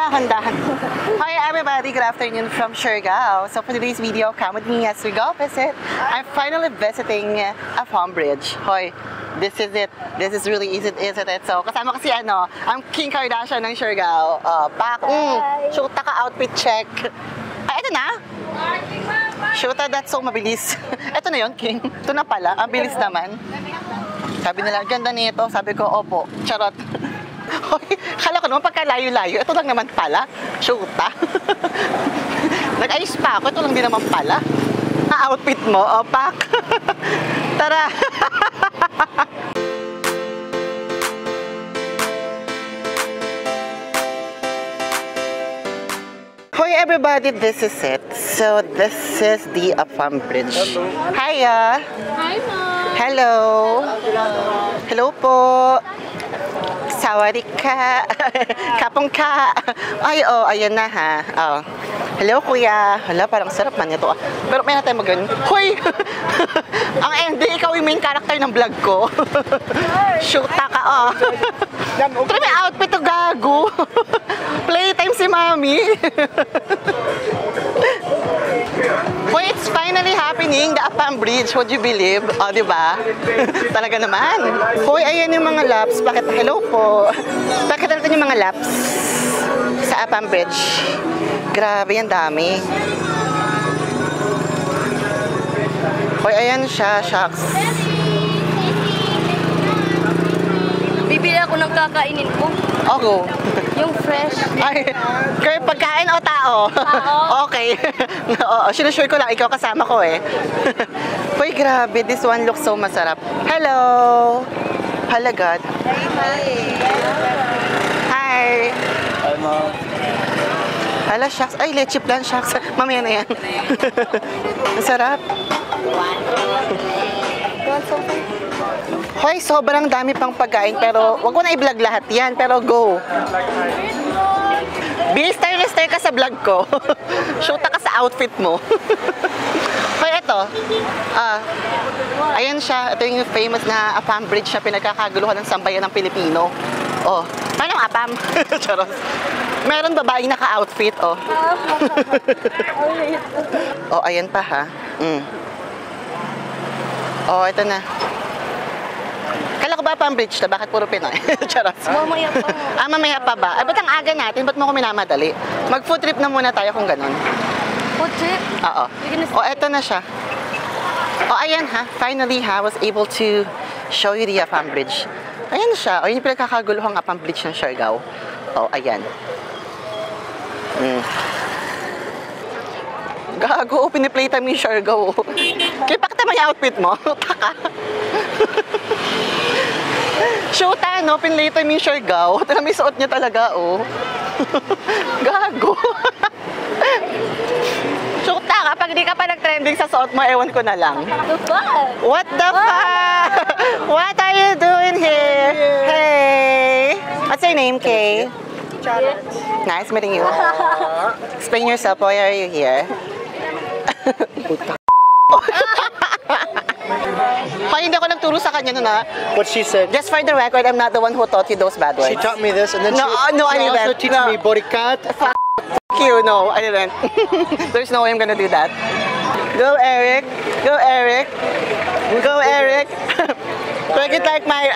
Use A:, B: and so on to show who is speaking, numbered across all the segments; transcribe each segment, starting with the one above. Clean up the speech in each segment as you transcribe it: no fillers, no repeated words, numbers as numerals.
A: dahan-dahan. Hi everybody, good afternoon from Siargao. So for today's video, come with me as we go visit. I'm finally visiting Afam Bridge. Hoy, this is it. This is really easy, isn't it? So kasama kasi ang King Kardashian ng Siargao. Pak, shoota ka outfit check. Ay, ito na. Shoota, that's so mabilis. Ito na yon King. Ito na pala. Ang bilis naman. Sabi nila, ganda nito. Sabi ko, opo. Charot. Kala ko naman pagka-layo-layo. Ito lang naman pala. Shoota. Nag-ayos pa ako. Ito lang din naman pala. Outfit mo. O, pak. Tara. Hi everybody, this is it. So this is the Afam Bridge. Hiya.
B: Hi, Mom.
A: Hello. Hello po. Sawadee ka. Kapong ka. Ay, ayan na ha. Hello kuya. Hala, parang sarap man ito. Pero may natin mag-ganun. Hoy! Ang ending, ikaw yung main character ng vlog ko. Shoota ka, Pero may outfit to gago. Playtime si mami. Hoy, it's finally happening, the Afam Bridge. Would you believe? Diba? Talaga naman. Hoy, ayan yung mga laps. Hello po. Bakit natin yung mga laps sa Afam Bridge? Grabe, yan dami. Hoy, ayan siya, shucks.
B: Bibili ako ng kakainin ko.
A: Ako.
B: Yung fresh.
A: Ay, kayo pagkain o tao?
B: Tao.
A: Okay. Oo, sinusure ko lang, ikaw kasama ko eh. Hoy, grabe, this one looks so masarap. Hello! Halagad. Hi!
C: Hi, Mom.
A: Hala, shucks. Ay, leche plan, shucks. Mamaya na yan. Masarap. Hoy, sobrang dami pang pagkain, pero wag ko na i-vlog lahat yan, pero go. Be-star na star ka sa vlog ko. Shoota ka sa outfit mo. Hoy, ito. Ayan siya. Ito yung famous na Afam Bridge na pinagkakaguluhan ng sambayan ng Pilipino. Anong Afam? Charos. Meron babaeng naka-outfit, ayan pa ha. Ito na. Kala ko ba Afam Bridge na? Bakit puro Pinoy? Charos.
B: Mamaya pa.
A: Mamaya pa ba? Ba't ang aga natin? Ba't mo ko minamadali? Mag-food trip na muna tayo kung ganun.
B: Food trip?
A: Oo. Eto na siya. Ayan ha. Finally ha, was able to show you the Afam Bridge. Ayan siya. Yun yung pinagkakaguluhang Afam Bridge ng Siargao. Ayan. Gago, piniplaytime yung Siargao. Kaya pakita mo yung outfit mo. Taka. Shoota, no? Piniplaytime yung Siargao. Tala, may suot niya talaga, Gago. Shoota ka, pag di ka pa nag-trending sa suot mo, ewan ko na lang. What the fuck? What are you doing here? Hey! What's your name, Kay? Nice meeting you. Explain yourself. Why are you here? Hindi ako nagturo sa kanya nun,
C: What she said.
A: Just for the record, I'm not the one who taught you those bad words.
C: She taught me this, and then
A: No, I
C: she also
A: didn't.
C: teach me bodycat.
A: Fuck you, no, I didn't. There's no way I'm gonna do that. Go, Eric. Go, Eric. Go, Eric. Take it like my...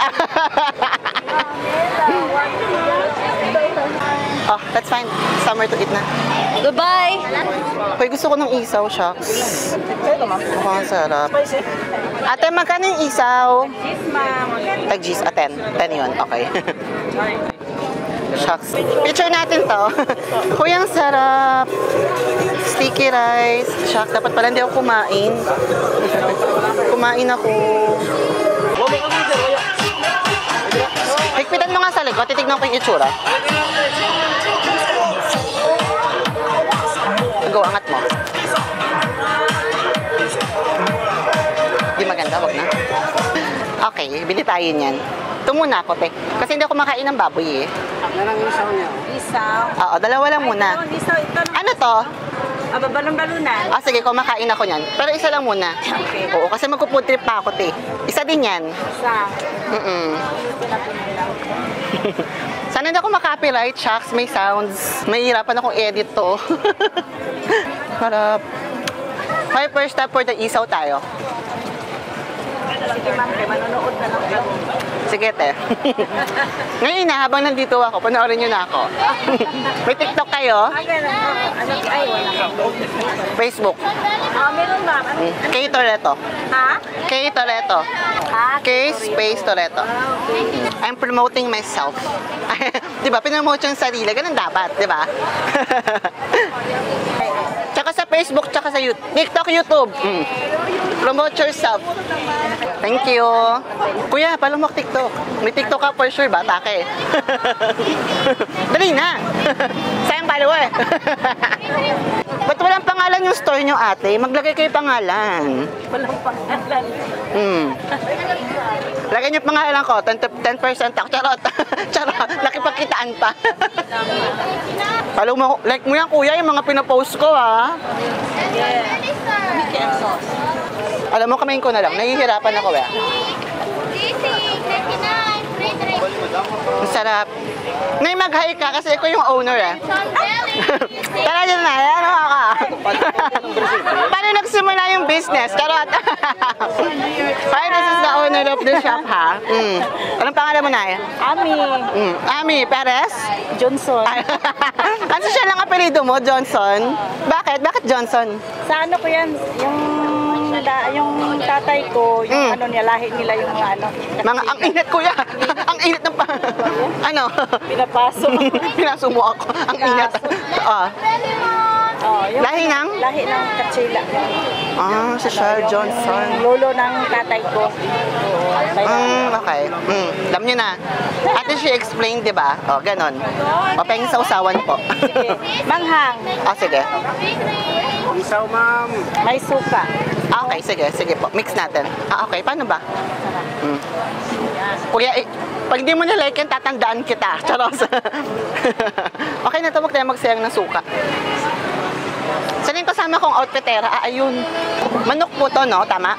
A: That's fine. Summer to eat na.
B: Goodbye!
A: Hoy, gusto ko ng isaw, shucks. Mukhang sarap. Ate, magkano yung isaw? Tag-G's. 10. 10 yun. Okay. Shucks. Picture natin to. Hoy, ang sarap. Sticky rice. Shucks, dapat pala hindi ako kumain. Kumain ako. Higpitan mo nga sa likod. Titignan ko yung itsura. Go, angat mo. Di maganda, wag na. Okay, bili tayo niyan. Ito muna ako, te. Kasi hindi ako makain ng baboy,
C: Yan ang isaw niya.
D: Isaw.
A: Oo, dalawa lang muna.
D: Isaw, ito.
A: Ano to?
D: Balon-balunan.
A: Sige, kumakain ako niyan. Pero isa lang muna.
D: Okay.
A: Oo, kasi magpo-food trip pa ako, te. Isa din yan.
D: Isa.
A: Sana Sana hindi ako makapiright, shucks, may sounds. Mahihirapan akong edit to. Harap. Okay, first step for the isaw tayo.
D: Sige ma'am, manonood na lang ako.
A: Sige, te. Ngayon na, habang nandito ako, panoorin nyo na ako. May TikTok kayo?
D: Ay, wala ka.
A: Facebook.
D: Meron ma'am.
A: K Toretto.
D: Ha?
A: K Toretto. K space Toretto. I'm promoting myself. Diba, pinomote yung sarili. Ganun dapat, diba? Tsaka sa Facebook, tsaka sa YouTube. TikTok, YouTube. Promote yourself. Thank you. Kuya, paano mo TikTok? May TikTok ka for sure, bata ka eh. Dali na. Sayang follower. Ba't walang pangalan yung store nyo, ate? Maglagay kayo pangalan.
D: Walang pangalan.
A: Lagay nyo pangalan ko, 10% ako. Charot. Charot. Nakipagkitaan pa. Follow mo, like mo yan, kuya, yung mga pinapost ko, ha? Alam mo, kamain ko na lang. Nahihirapan ako, eh. Ang sarap. Ngayon mag-hi ka kasi ako yung owner, eh. Tara dyan na, ano ka? Paano nagsimula yung business? Charot. Hi, this is the owner of the shop, ha? Anong pangalan mo na, eh?
D: Ami.
A: Ami Perez?
D: Johnson.
A: Ano siya lang apelido mo, Johnson? Bakit? Bakit Johnson?
D: Sa ano ko yan? Yung tatay ko, yung ano niya, lahi nila yung mga ano.
A: Mga, ang init kuya. Ang init ng ano?
D: Pinapasok.
A: Pinaso mo ako. Ang init.
D: Yung
A: Lahi ng?
D: Lahi ng Katsila.
A: Si Charles Johnson.
D: Lolo ng tatay ko.
A: Okay. Alam nyo na. Ate, she explained, di ba? Ganon. Papayang sausawan po.
D: Sige. Manghang.
A: Sige.
C: Isaw, ma'am.
D: May suka.
A: Okay, sige. Sige po. Mix natin. Okay. Paano ba? Kuya, pag hindi mo na-like yan, tatandaan kita. Charos. Okay na ito, huwag tayo magsayang ng suka. Saan yung kasama kong outfitera? Ayun. Manok po to, no? Tama?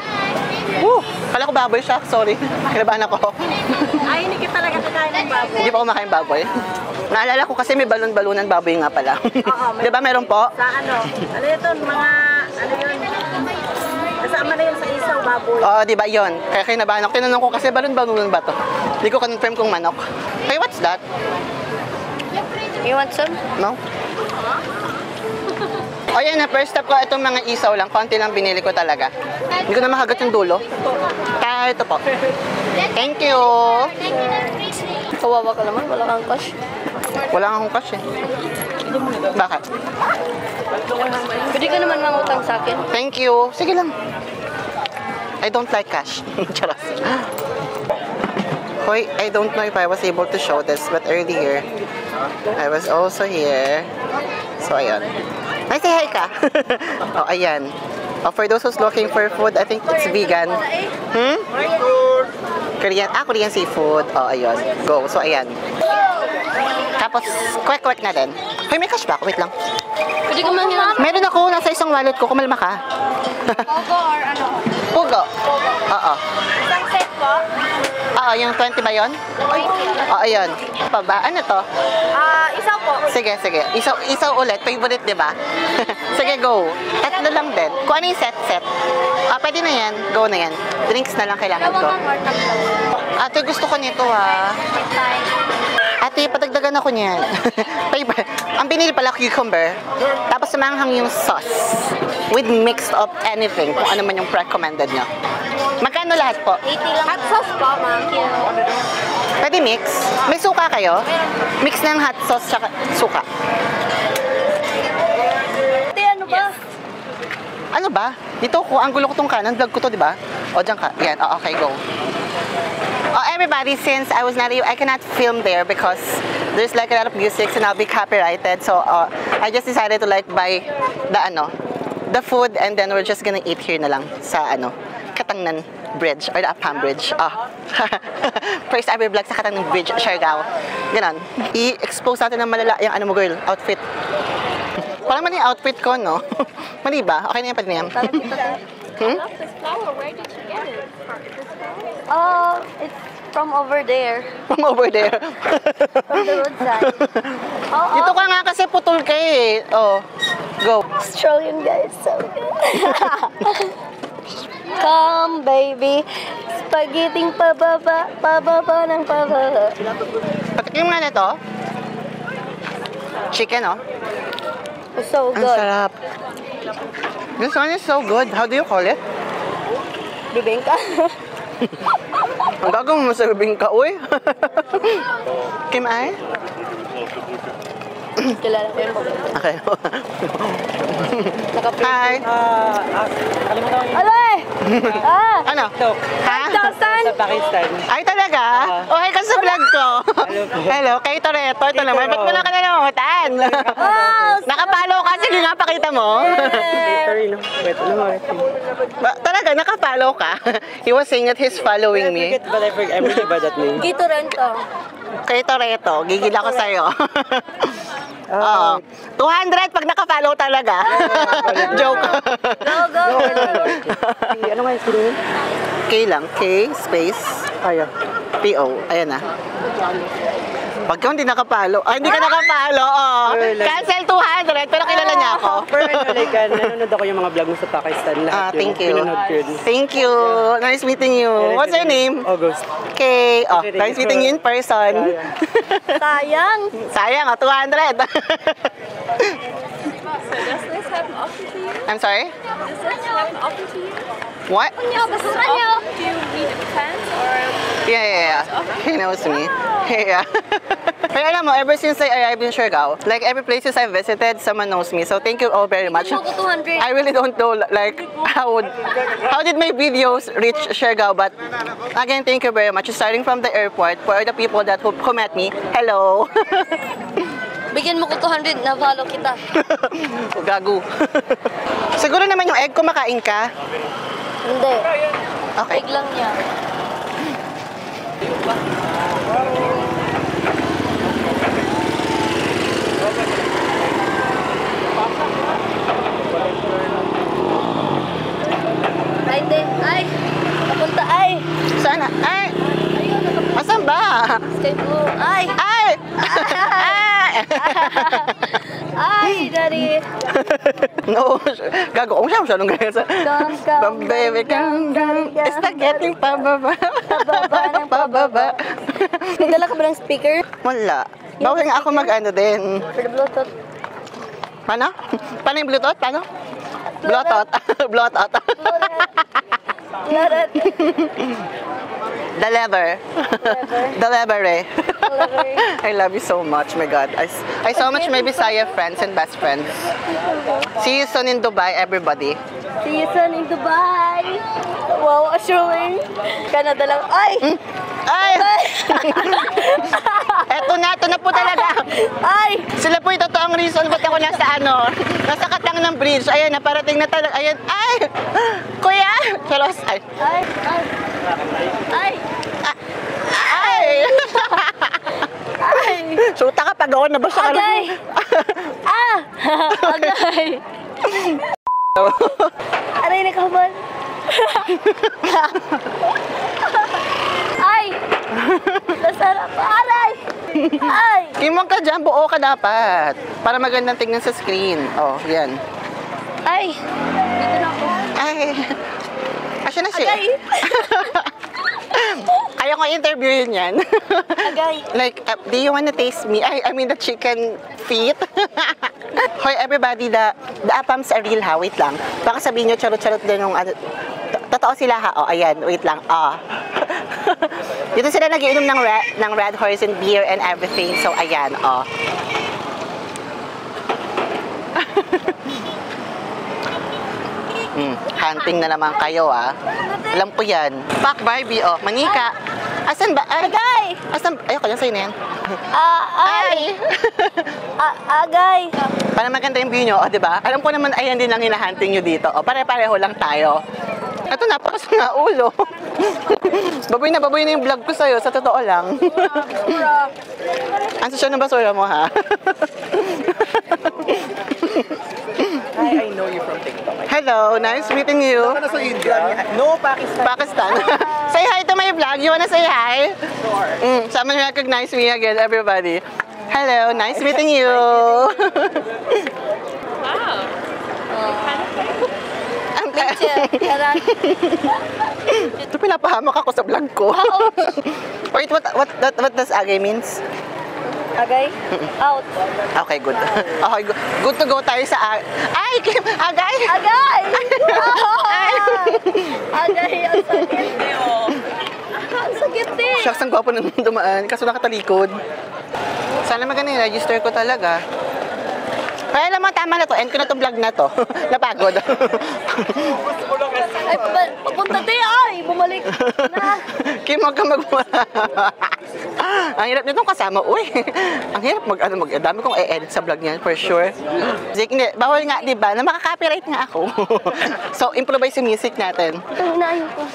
A: Kala ko baboy siya. Sorry. Kinabahan ako.
D: Ay, hindi ka talaga kakain ng baboy.
A: Hindi pa ako makain baboy. Naalala ko kasi may balon-balunan baboy nga pala. Di ba meron po?
D: Sa ano? Ano ito? Mga, ano yun? Kasama na yun sa isaw baboy.
A: Oo, di ba yun? Kaya kinabahan ako. Tinanong ko kasi balon-balunan ba to? Hindi ko confirm kung manok. Hey, what's that?
B: You want some?
A: No? O yan na, first step ko, itong mga isaw lang. Konti lang binili ko talaga. Hindi ko na makagat yung dulo. Kaya ito po. Thank you.
B: Kawawa ka naman, wala kang cash.
A: Wala nga akong cash eh. Bakit?
B: Pwede ka naman mangutang sa akin.
A: Thank you. Sige lang. I don't like cash. Charas. Hoy, I don't know if I was able to show this, but earlier, I was also here. So, ayan. Ay, say hi ka. Ayan. For those who's looking for food, I think it's vegan. Korean, Korean seafood. Ayun. Go. So, ayan. Tapos, quick na din. Hoy, may cash ba ako? Wait lang.
B: Pwede ka manghiram.
A: Meron ako. Nasa isang wallet ko. Kumalma ka.
B: Pogo or ano?
A: Pugo. Oo.
B: Isang set po?
A: Oo, yung 20 ba yun? Ayun. Pa ba? Ano to?
B: Isaw po.
A: Sige. Isaw ulit. Favorite, di ba? Sige, go. Tatlo lang din. Kung ano yung set. Pwede na yan. Go na yan. Drinks na lang kailangan ko. Ate, gusto ko nito, ha. Ate, patagdagan ako niyan. Ang binili pala, cucumber. Tapos sumanghang yung sauce. With mixed of anything. Kung ano man yung recommended nyo. Magkano lahat po?
B: 80 lang. Hot sauce po, ma'am.
A: Pwede mix? May suka kayo? Mix ng hot sauce tsaka suka.
B: Ate, ano ba?
A: Ano ba? Dito ko, ang gulo ko tong kanan. Vlog ko to, di ba? O, dyan ka. Yan. Okay, go. Everybody, since I was not, I cannot film there because there's like a lot of music and I'll be copyrighted. So, I just decided to like buy the food and then we're just gonna eat here na lang sa Katangnan Bridge or the Apham Bridge. First ever vlog sa Katangnan Bridge, Siargao. Ganon. I-expose natin ng malala yung mo girl, outfit. Parang mali yung outfit ko, no? Mali ba? Okay na yan, pwede na yan.
B: Where did you get it? From over there.
A: From over there.
B: From the roadside. Oh,
A: Dito ka nga kasi putol ka eh. Oh, go.
B: Australian guys, so good. Come, baby. Spaghetti pababa, pababa ng pababa.
A: Patikim nga na to. Chicken, oh.
B: It's so
A: Ang
B: good.
A: sarap. This one is so good. How do you call it?
B: Bibingka.
A: Ang gagawin mo sa bibingka, uy. Kim ay?
B: Kilala ko yung bibingka.
A: Okay.
B: Naka-print.
A: Hi.
C: Kalimutan ko yung
B: Alay! Ah!
A: Ano?
C: TikTok.
A: Ha?
B: Pakistan!
C: Sa Pakistan.
A: Ay, talaga? Okay ka sa vlog ko. Hello, kay Toretto. Ito naman. Ba't wala ka na namutan?
B: Wow!
A: Nakapalo ka. Sige nga, pakita mo.
C: Sorry, no? Wait, ano mo?
A: Talaga, nakapalo ka. He was saying that he's following me.
C: But I forget. I'm really bad at name.
B: Gito Rento.
A: Kay Toretto, gigil ako sa'yo. Oo. 200 pag nakafollow talaga. Joke.
B: Go, go, go.
C: Ano nga yung screen?
A: K lang. K space
C: Ayaw.
A: P-O. Ayan na. Pag ka hindi nakapalo. Ay, hindi ka nakapalo. Oh. Cancel 200 pero kilala niya ako.
C: Pero ano, like, nanonood ako yung mga vlog mo sa Pakistan. Lahat
A: Thank you.
C: Pinanood ko yun.
A: Thank you. Nice meeting you. What's your name?
C: August.
A: K. Oh, nice meeting you in person.
B: Sayang.
A: Sayang, 200.
E: Does this have an option to you?
A: I'm sorry?
E: Does this have an option to you?
A: What?
E: Yeah, this is option. Do you need a defense or?
A: Yeah. He knows me. Yeah. Pero alam mo, ever since I arrived in Siargao, like every places I've visited, someone knows me. So thank you all very much.
B: Bigyan mo ko 200.
A: I really don't know like how did my videos reach Siargao, but again, thank you very much. Starting from the airport, for the people that who met me, hello.
B: Bigyan mo ko 200 na follow kita.
A: Gago. Siguro naman yung egg kumakain ka.
B: Hindi.
A: Okay.
B: Egg lang niya. Ay, hindi. Ay! Napunta ay!
A: Sana? Ay! Asan ba?
B: Sky blue. Ay!
A: Ay! Ay!
B: Ay, daddy!
A: No, gago. Kung siya nung ganyan sa...
B: Come, come,
A: Baby, come down. Spaghetti pababa.
B: Pababa ng pababa. May dala ka ba ng speaker?
A: Wala. Bawal nga ako mag-ano din.
B: For the Bluetooth.
A: Paano? Paano yung Bluetooth? Paano? Bluetooth. Bluetooth.
B: Larat.
A: The lever. The lever eh. I love you so much, my God. I so much my Bisaya friends and best friends. See you soon in Dubai, everybody.
B: See you soon in Dubai. Wow, assuring. Canada lang. Ay!
A: Ay! Eto na po talaga.
B: Ay!
A: Sila po yung totoong reason ba't ako nasa katang ng bridge. Ayan, naparating na talaga. Ayan, ay! Kuya! Chalos, ay.
B: Ay! Ay! Ay!
A: Ay!
B: Ay!
A: Suta ka, pag-awan na ba siya?
B: Agay! Ah! Agay! Aray na kabal! Ay! Nasarap! Aray! Ay!
A: Kimong ka dyan, buo ka dapat. Para magandang tingnan sa screen. Oh, yan.
B: Ay! Dito na ako.
A: Ay! Asya na siya.
B: Agay!
A: Ayaw ko interviewin yan.
B: Agay!
A: Like, do you wanna taste me? I mean the chicken feet. Hoy, everybody, the apams are real ha. Wait lang. Baka sabihin nyo, charot-charot din yung ano. Totoo sila ha. Oh, ayan. Wait lang. Dito sila nagiinom ng Red Horse and beer and everything. So, ayan. Hunting na naman kayo Alam ko yan. Pak Barbie, manika. Asan ba? Ay!
B: Agay!
A: Asan? Ayoko yan, sa'yo na yan.
B: Ay! Agay!
A: Para maganda yung view nyo, diba? Alam ko naman, ayan din ang hinahunting nyo dito. Pare-pareho lang tayo. Ito, napakas nga ulo. baboy na yung vlog ko sa'yo, sa totoo lang. Ang susya ng basura mo, ha?
F: I know you from TikTok.
A: Hello, nice meeting you.
F: Ano sa India? No, Pakistan.
A: Pakistan. Say hi to my vlog. You wanna say hi?
F: Sure.
A: Someone recognize me again, everybody. Hello, nice meeting you.
E: Wow.
A: Ito pinapahamak ako sa vlog ko. Wait, what does agay means?
B: Agay? Out.
A: Okay, good. Okay, good to go tayo sa ay, Kim, agay!
B: Agay! Agay, ang sakit. Ang sakit din.
A: Shucks, ang gwapo nang dumaan, kaso nakatalikod. Sana maganda yung register ko talaga. Kaya naman tama na to, end ko na itong vlog na to. Napagod.
B: Ay, papunta tayo. Ay, bumalik na.
A: Kim, huwag ka Ang hirap nitong kasama. Uy, ang hirap dami kong i-edit sa vlog niyan, for sure. Hindi, bawal nga, di ba, na makaka-copyright nga ako. So, improvise yung music natin.
B: Ito, hinahin ko.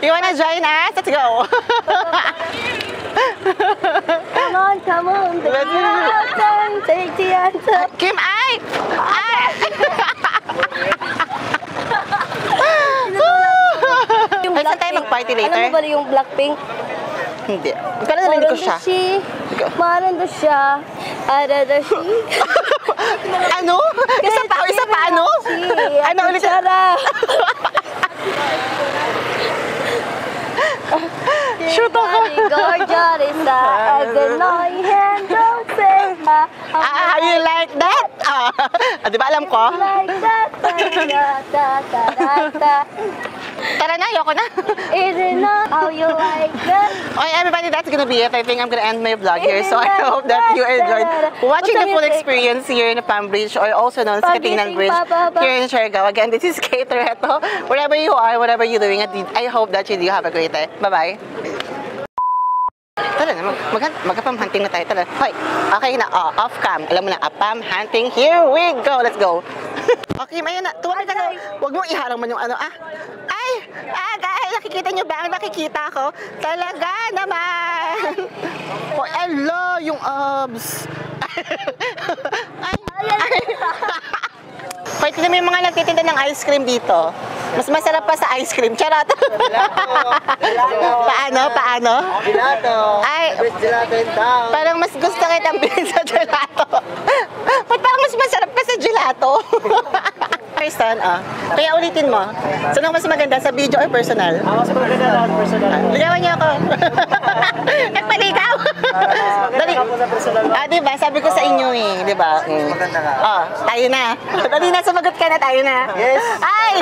A: You wanna join us? Let's go!
B: Come on,
A: Let's go.
B: take the answer.
A: Kim, ay! Ay! Ay, saan tayo mag-party later?
B: Alam mo ba yung Blackpink?
A: Hindi. Pero narinig ko siya.
B: Maranda siya. Arada siya.
A: Ano? Isa pa, ano? Ano ulit? Shoot ako. How you like that? Di ba alam ko? Tara na, ayoko na.
B: Is it not how you like that?
A: Okay, everybody, that's gonna be it. I think I'm gonna end my vlog here. So I hope that you enjoyed watching the full experience here in the Palm Bridge, or also known as Katinan Bridge here in Siargao. Again, this is Kate Toretto. Wherever you are, whatever you're doing, I hope that you do have a great day. Bye-bye. Tara na, mag-pam hunting na tayo. Tara. Hoy, okay na, off cam. Alam mo na, pam hunting. Here we go. Let's go. Okay, ayun na. Tuwag ka na. Huwag mong iharang man yung ano. Ay, guys, nakikita nyo ba? Ang nakikita ko. Talaga naman. Oh, hello, yung abs. Ay. Hoy, tignan mo yung mga nagtitinda ng ice cream dito. Mas masarap pa sa ice cream. Charot. Paano?
F: Gelato.
A: Ay,
F: Gelato in town.
A: parang mas gusto kitang bilhin sa gelato. Ba't parang mas masarap ka sa gelato? Tristan, kaya ulitin mo. Saan ang mas maganda? Sa video or personal?
C: Mas maganda na personal.
A: Ligawan niyo ako. Nagpaligaw. Dali. Diba? Sabi ko sa inyo eh. Diba?
F: Maganda ka.
A: Tayo na. Dali na, sumagot ka na. Tayo na.
F: Yes.
A: Ay!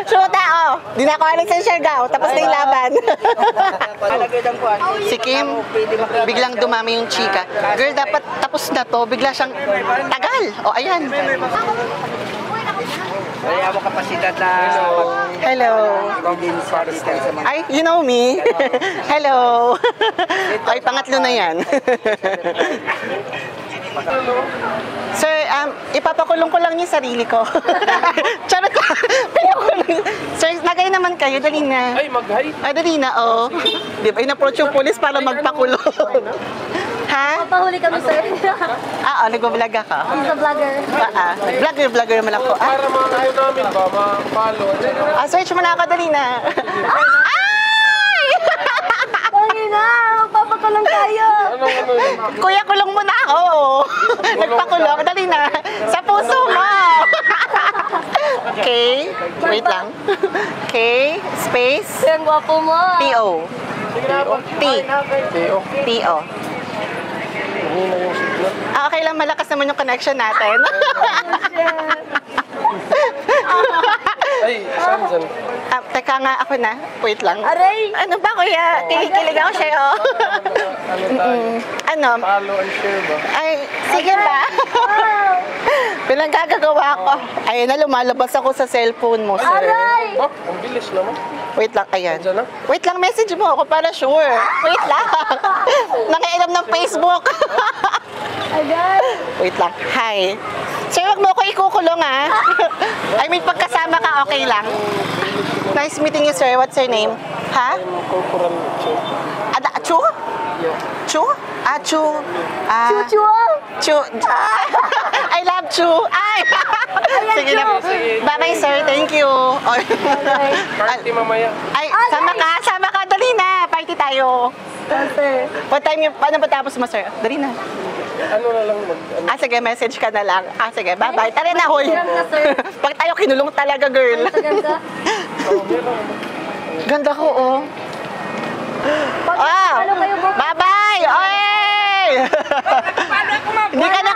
A: Shoot Di na ako alis sa Siargao. Tapos na yung laban. Si Kim, biglang dumami yung chika. Girl, dapat tapos na to. Bigla siyang tagal. O, ayan.
F: Kaya mo kapasidad na
A: Hello. Ay, you know me. Hello. Ay, pangatlo na yan. Sir, ipapakulong ko lang yung sarili ko. Charot ko. Pinakulong. Sir, nagay naman kayo. Dali na.
G: Ay, mag-hi.
A: Ay, dali na, oh. Di ba, in-approach yung police para magpakulong. Ha?
B: Papahuli kami, sir.
A: Nag-vlog ako.
B: He's a vlogger.
A: Vlogger naman ako.
G: Para mga kayo namin ba, ma-follow.
A: Search mo na ako, dali na. Ay!
B: Dali na, magpapakulong tayo.
G: Ano yun?
A: Kuya, kulong mo na ako. Nagpakulong, dali na. Sa puso mo. K, wait lang. K, space,
B: Ang gwapo mo.
A: P-O. T-O.
G: Hina yung signal.
A: Okay lang, malakas naman yung connection natin.
G: Ay, saan?
A: Teka nga, ako na. Wait lang.
B: Aray!
A: Ano ba, kuya? Kinikilig ako sa'yo. Ano?
G: Follow and share ba?
A: Ay, sige ba? Pinagkagagawa ko. Ayun na, lumalabas ako sa cellphone mo, sir.
B: Aray!
G: Oh, ang bilis naman.
A: Wait lang, ayan.
G: Diyan na?
A: Wait lang, message mo ako para sure. Wait lang. Nakialam ng Facebook.
B: Agad!
A: Wait lang. Hi. Sir, wag mo ako ikukulong ah. I mean, pagkasama ka, okay lang. Nice meeting you, sir. What's your name? Ha?
G: Corporal Chu.
A: Chu? Chu? Chu?
B: Chuchu!
A: Chu. I love Chu. Ay! Sige na. Bye-bye, sir. Thank you.
G: Party mamaya.
A: Ay, sama ka. Dali na. Party tayo.
B: Sir.
A: What time yung, paano patapos mo, sir? Dali na.
G: Ano na lang
A: Sige, message ka na lang. Sige, bye-bye. Tara na, hoy.
B: na, sir.
A: Pag tayo kinulong talaga, girl.
B: Ganda.
A: Ganda ko, oh.
B: Ano kayo, Bob?
A: Bye-bye! Oy! Hindi ka na